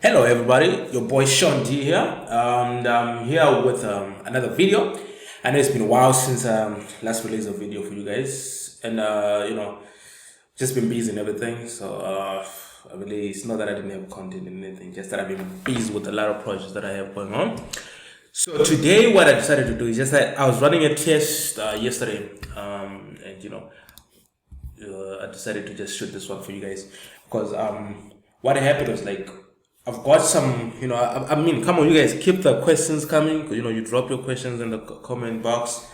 Hello everybody, your boy Sean D here, and I'm here with another video. I know it's been a while since last release a video for you guys, and just been busy and everything. So I really, it's not that I didn't have content and anything, just that I've been busy with a lot of projects that I have going on. So today, what I decided to do is just that I was running a test yesterday, and I decided to just shoot this one for you guys because what happened was like I've got some, I mean, come on, you guys, keep the questions coming. You drop your questions in the comment box,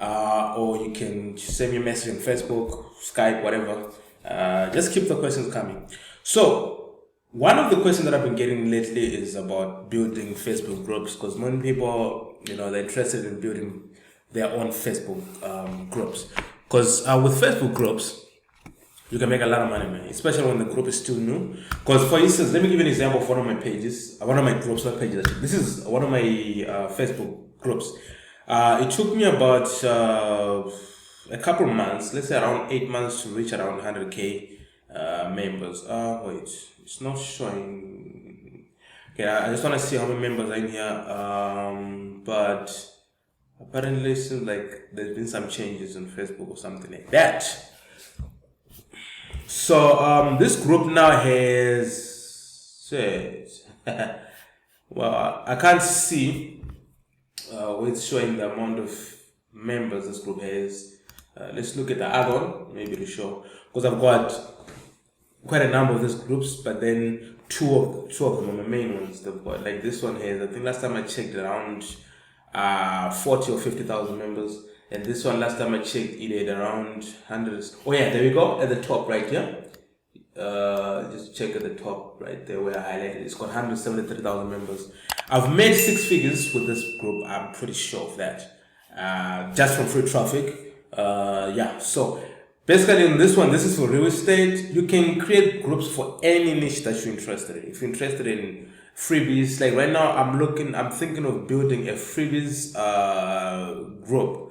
or you can send me a message on Facebook, Skype, whatever. Just keep the questions coming. So, one of the questions that I've been getting lately is about building Facebook groups because many people, they're interested in building their own Facebook groups. Because with Facebook groups, you can make a lot of money, man, especially when the group is still new. Because, for instance, let me give you an example of one of my pages, one of my groups, not pages. This is one of my Facebook groups. It took me about a couple of months, let's say around 8 months, to reach around 100k members. Wait, it's not showing. Okay, I just want to see how many members are in here. But apparently, it seems like there's been some changes on Facebook or something like that. So this group now has well, I can't see where it's showing the amount of members this group has. Let's look at the other one, maybe to show, because I've got quite a number of these groups, but then two of them are my main ones. They've got, like, this one has, I think last time I checked, around 40 or 50,000 members. And this one, last time I checked, it had around hundreds. Oh yeah, there we go, at the top right here. Just check at the top right there where I highlighted. It's got 173,000 members. I've made 6 figures with this group. I'm pretty sure of that. Just from free traffic. Yeah. So basically, in this one, this is for real estate. You can create groups for any niche that you're interested in. If you're interested in freebies, like right now, I'm thinking of building a freebies group.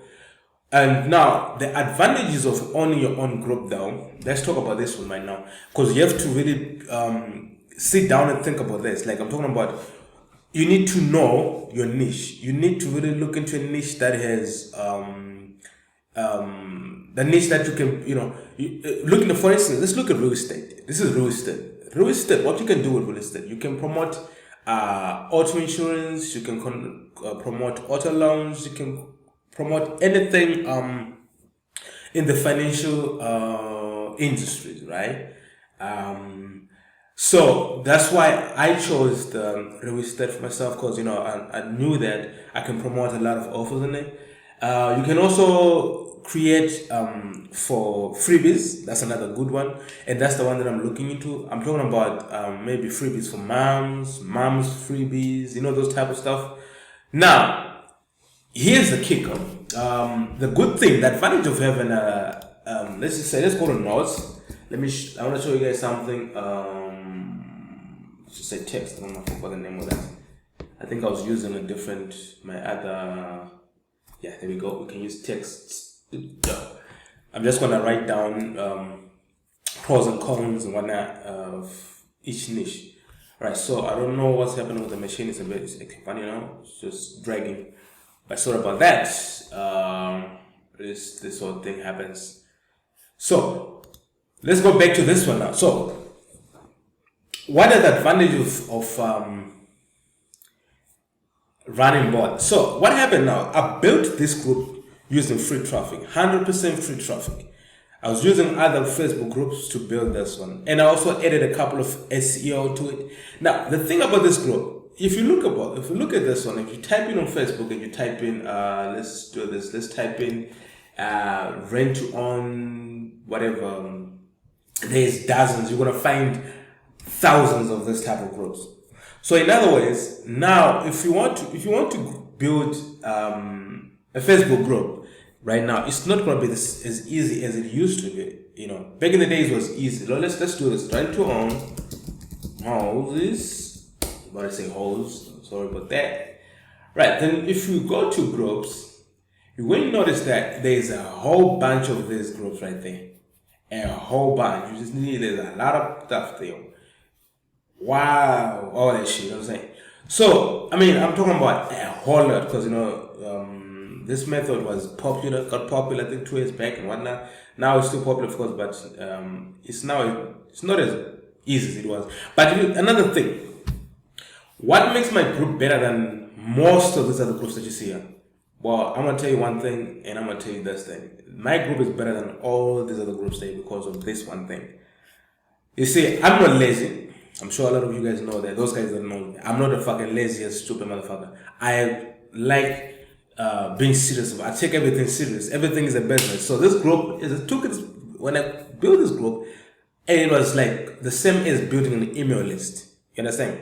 And now, the advantages of owning your own group, though, let's talk about this one right now. Because you have to really sit down and think about this. Like I'm talking about, you need to know your niche. You need to really look into a niche that has, the niche that you can, look into, for instance, let's look at real estate. This is real estate. Real estate, what you can do with real estate, you can promote auto insurance, you can promote auto loans, you can promote anything in the financial industries, right? So that's why I chose the real estate for myself, because I knew that I can promote a lot of offers in it. You can also create for freebies. That's another good one, and that's the one that I'm looking into. I'm talking about maybe freebies for moms freebies, those type of stuff. Now, here's the kicker. The good thing, the advantage of having let's go to notes. I want to show you guys something. Just say text. I don't know if I forgot the name of that. I think I was using yeah, there we go. We can use text. I'm just gonna write down pros and cons and whatnot of each niche. Right. So I don't know what's happening with the machine. It's funny now. It's just dragging. But sorry about that. This sort of thing happens. So let's go back to this one now. So what are the advantages of running bots? So what happened now? I built this group using free traffic, 100% free traffic. I was using other Facebook groups to build this one, and I also added a couple of SEO to it. Now the thing about this group, if you look at this one, if you type in on Facebook and you type in, let's do this, let's type in rent to own, whatever, there's dozens, you're going to find thousands of this type of groups. So in other words, now if you want to build a Facebook group right now, it's not going to be as easy as it used to be. Back in the days it was easy. Let's do this. Rent to own houses. But I say holes, sorry about that. Right, then if you go to groups, you will notice that there's a whole bunch of these groups right there. A whole bunch. You just need, there's a lot of stuff there. Wow, all that shit. You know what I'm saying? So, I mean, I'm talking about a whole lot because this method was popular, got popular I think 2 years back and whatnot. Now it's still popular, of course, but it's not as easy as it was. But another thing, what makes my group better than most of these other groups that you see here? Well, I'm gonna tell you one thing, and I'm gonna tell you this thing. My group is better than all these other groups there because of this one thing. You see, I'm not lazy. I'm sure a lot of you guys know that. Those guys don't know me. I'm not a fucking lazy, stupid motherfucker. I like being serious. I take everything serious. Everything is a business. So this group when I built this group, it was like the same as building an email list. You understand?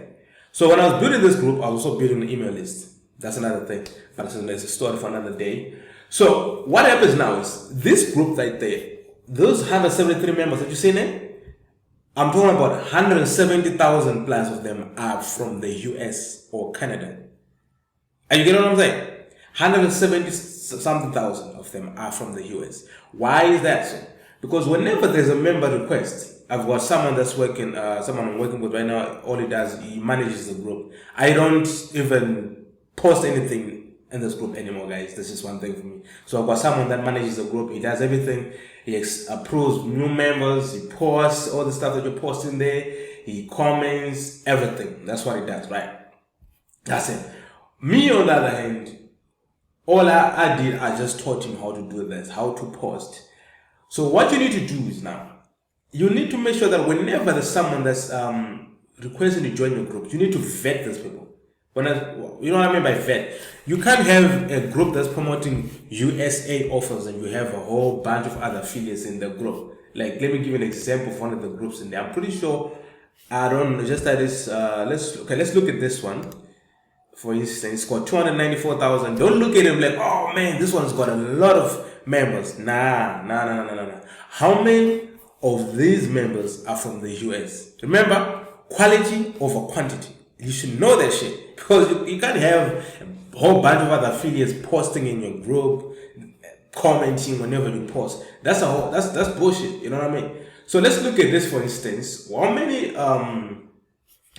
So when I was building this group, I was also building an email list. That's another thing. But it's a story for another day. So what happens now is this group right there, those 173 members that you see there, I'm talking about 170,000 plus of them are from the US or Canada. And you get what I'm saying? 170 something thousand of them are from the US. Why is that so? Because whenever there's a member request, I've got someone that's working, someone I'm working with right now, all he does, he manages the group. I don't even post anything in this group anymore, guys. This is one thing for me. So I've got someone that manages the group. He does everything. He approves new members. He posts all the stuff that you're posting there. He comments everything. That's what he does, right? That's it. Me, on the other hand, all I did, I just taught him how to do this, how to post. So what you need to do is now, you need to make sure that whenever there's someone that's requesting to join your group, you need to vet those people. You know what I mean by vet? You can't have a group that's promoting USA offers and you have a whole bunch of other affiliates in the group. Like, let me give you an example of one of the groups in there. I'm pretty sure, I don't know, just that is, let's look at this one. For instance, it's got 294,000. Don't look at him like, oh man, this one's got a lot of members. Nah. How many of these members are from the US? Remember, quality over quantity. You should know that shit, because you can't have a whole bunch of other affiliates posting in your group, commenting whenever you post. That's bullshit. You know what I mean? So let's look at this for instance. How many?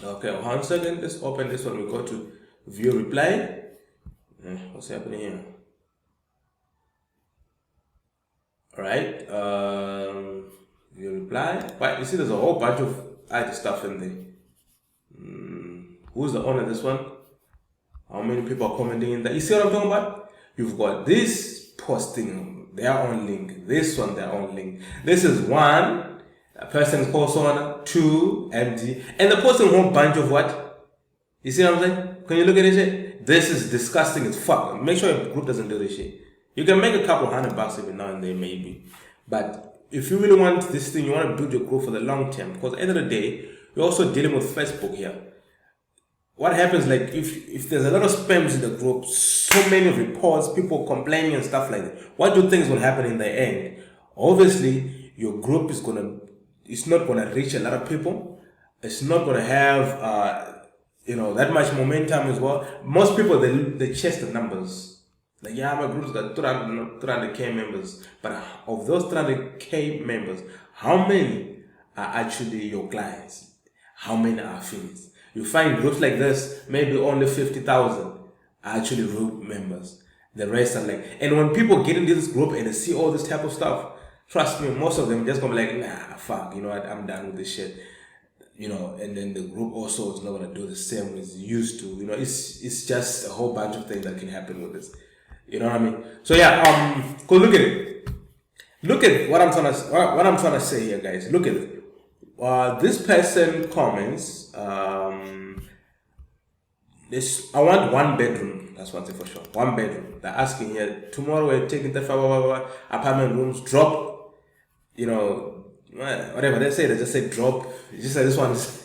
Okay, 1 second. Let's open this one. We go to view reply. What's happening here? All right. View reply. But you see, there's a whole bunch of other stuff in there. Who's the owner of this one? How many people are commenting in that? You see what I'm talking about? You've got this posting their own link. This one, their own link. This is one. A person calls on 2 empty. And they're posting a whole bunch of what? You see what I'm saying? Can you look at this shit? This is disgusting as fuck. Make sure your group doesn't do this shit. You can make a couple $100 every now and then maybe. But if you really want this thing, you want to build your group for the long term. Because at the end of the day, you're also dealing with Facebook here. What happens, like, if there's a lot of spams in the group, so many reports, people complaining and stuff like that, what do you think is going to happen in the end? Obviously, your group is it's not going to reach a lot of people. It's not going to have, that much momentum as well. Most people, they chase the numbers. Like, yeah, my group's got 300K members. But of those 300K members, how many are actually your clients? How many are affiliates? You find groups like this, maybe only 50,000 are actually group members. The rest are like, and when people get into this group and they see all this type of stuff, trust me, most of them just gonna be like, nah, fuck, you know what, I'm done with this shit. And then the group also is not gonna do the same as it used to. It's just a whole bunch of things that can happen with this. You know what I mean? So yeah, go look at it. Look at what I'm trying to say here, guys. Look at it. This person comments, I want 1 bedroom. That's one thing for sure. 1 bedroom. They're asking here, tomorrow we're taking the apartment rooms, drop, whatever they say, they just say drop. You just say this one is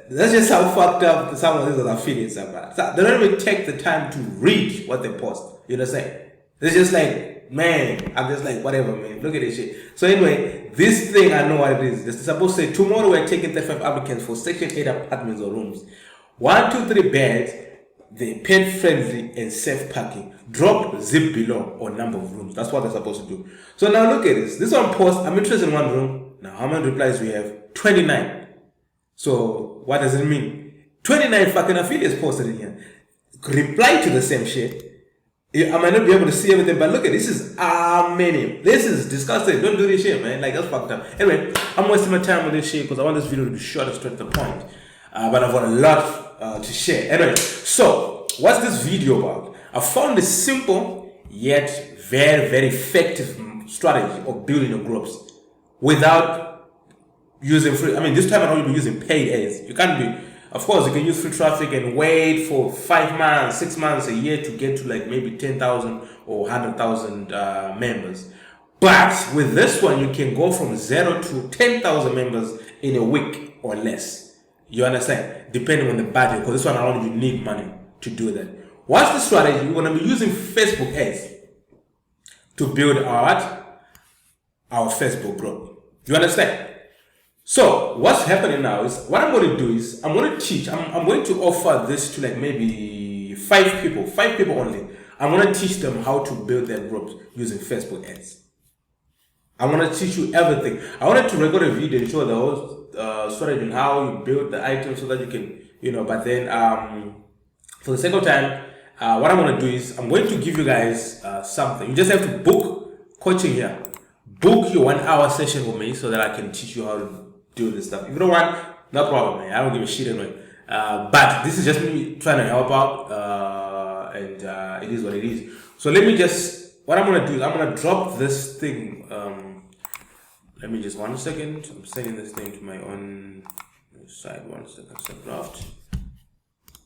that's just how fucked up some of these other affiliates are. So they don't even take the time to read what they post. You understand? It's just like, man, I'm just like, whatever, man. Look at this shit. So anyway, this thing, I know what it is. It's supposed to say, tomorrow we're taking 35 applicants for Section 8 apartments or rooms. 1, 2, 3 beds, they pet friendly and safe parking. Drop zip below or number of rooms. That's what they're supposed to do. So now look at this. This one post, I'm interested in 1 room. Now, how many replies we have? 29. So what does it mean? 29 fucking affiliates posted in here. Reply to the same shit. I might not be able to see everything, but look at this is many. This is disgusting. Don't do this shit, man. Like, that's fucked up. Anyway, I'm wasting my time with this shit because I want this video to be short and straight to the point. But I've got a lot to share. Anyway, so what's this video about? I found this simple yet very, very effective strategy of building your groups without using free. I mean, this time around you'll be using paid ads. You can't be. Of course, you can use free traffic and wait for 5 months, 6 months, a year to get to like maybe 10,000 or 100,000 members. But with this one, you can go from 0 to 10,000 members in a week or less. You understand? Depending on the budget, because this one around you need money to do that. What's the strategy? We're going to be using Facebook ads to build our Facebook group. You understand? So what's happening now is, what I'm going to do is, I'm going to teach, I'm going to offer this to like maybe 5 people only. I'm going to teach them how to build their groups using Facebook ads. I want to teach you everything. I wanted to record a video and show the whole strategy on how you build the items so that you can, but then for the sake of time, what I'm going to do is, I'm going to give you guys something. You just have to book coaching here. Book your 1 hour session with me so that I can teach you how to do this stuff. If you don't want, no problem, man. I don't give a shit anyway. But this is just me trying to help out, and it is what it is. So let me just, what I'm gonna do is I'm gonna drop this thing. Let me just 1 second. I'm sending this thing to my own side. 1 second. So draft.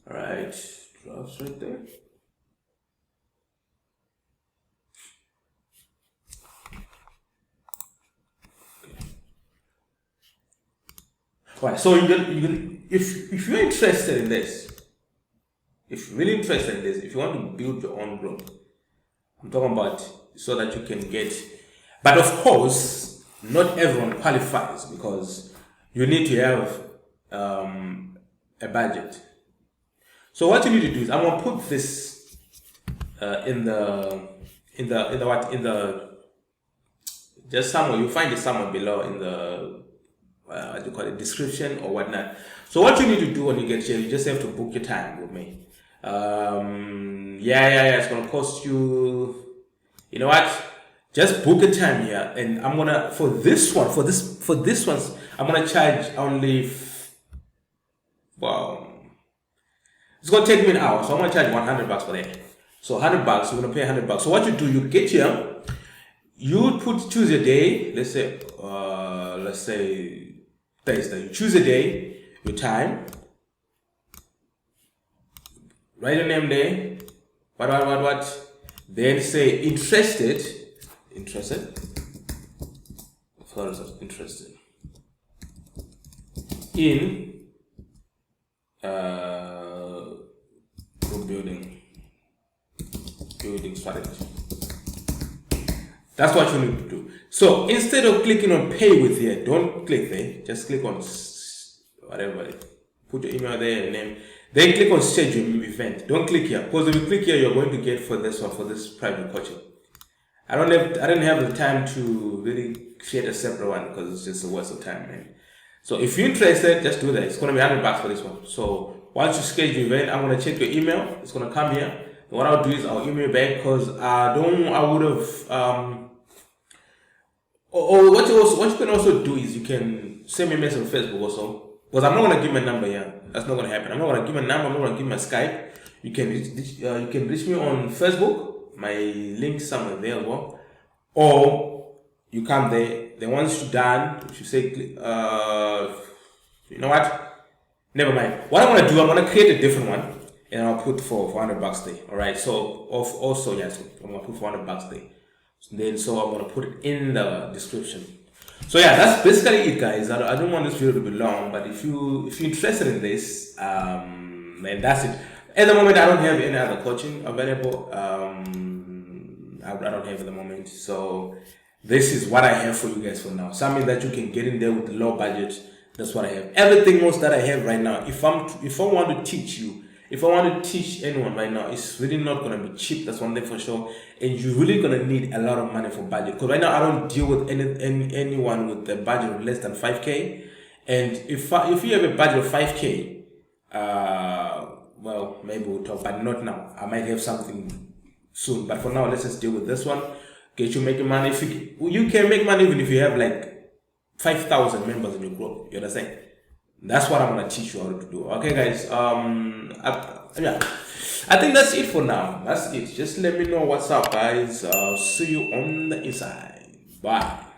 All right, drafts right there. Right, so if you're interested in this, if you're really interested in this, if you want to build your own group, I'm talking about so that you can get, but of course, not everyone qualifies because you need to have a budget. So what you need to do is, I'm gonna put this just somewhere. You'll find it somewhere below in the what do you call it, description or whatnot. So what you need to do when you get here, you just have to book your time with me. It's gonna cost you. You know what? Just book a time here, and I'm gonna for this one, I'm gonna charge only. It's gonna take me an hour, so I'm gonna charge $100 for that. So $100, you're gonna pay $100. So what you do, you get here, you choose a day. Let's say Thursday. You choose a day, your time, write your name there, what, then say interested, in group building strategy. That's what you need to do. So instead of clicking on pay with here, don't click there. Just click on whatever. Put your email there and name. Then click on schedule event. Don't click here, because if you click here, you're going to get for this one, for this private coaching. I didn't have the time to really create a separate one because it's just a waste of time, man. So if you're interested, just do that. It's going to be $100 for this one. So once you schedule event, I'm going to check your email. It's going to come here. And what I'll do is I'll email back, because what you can also do is you can send me a message on Facebook also, because I'm not going to give my number here. That's not going to happen. I'm not going to give my number. I'm not going to give my Skype. You can reach me on Facebook. My link somewhere there as well. Or you come there. Then once you're done, if you say, you know what? Never mind. What I'm going to do, I'm going to create a different one, and I'll put for $100 there. All right. So also, yes, I'm going to put for $100 there. So I'm going to put it in the description. So yeah, that's basically it, guys. I don't want this video to be long, but if you're interested in this, then that's it. At the moment, I don't have any other coaching available. I don't have at the moment. So this is what I have for you guys for now. Something that you can get in there with low budget. That's what I have. Everything else that I have right now, if I want to teach you, if I want to teach anyone right now, it's really not going to be cheap. That's one thing for sure. And you're really going to need a lot of money for budget. Because right now, I don't deal with anyone with a budget of less than 5K. And if you have a budget of 5K, well, maybe we'll talk, but not now. I might have something soon, but for now, let's just deal with this one. Get you making money. If you can make money even if you have like 5,000 members in your group. You understand? That's what I'm gonna teach you how to do. Okay, guys. Yeah, I think that's it for now. That's it. Just let me know what's up, guys. See you on the inside. Bye.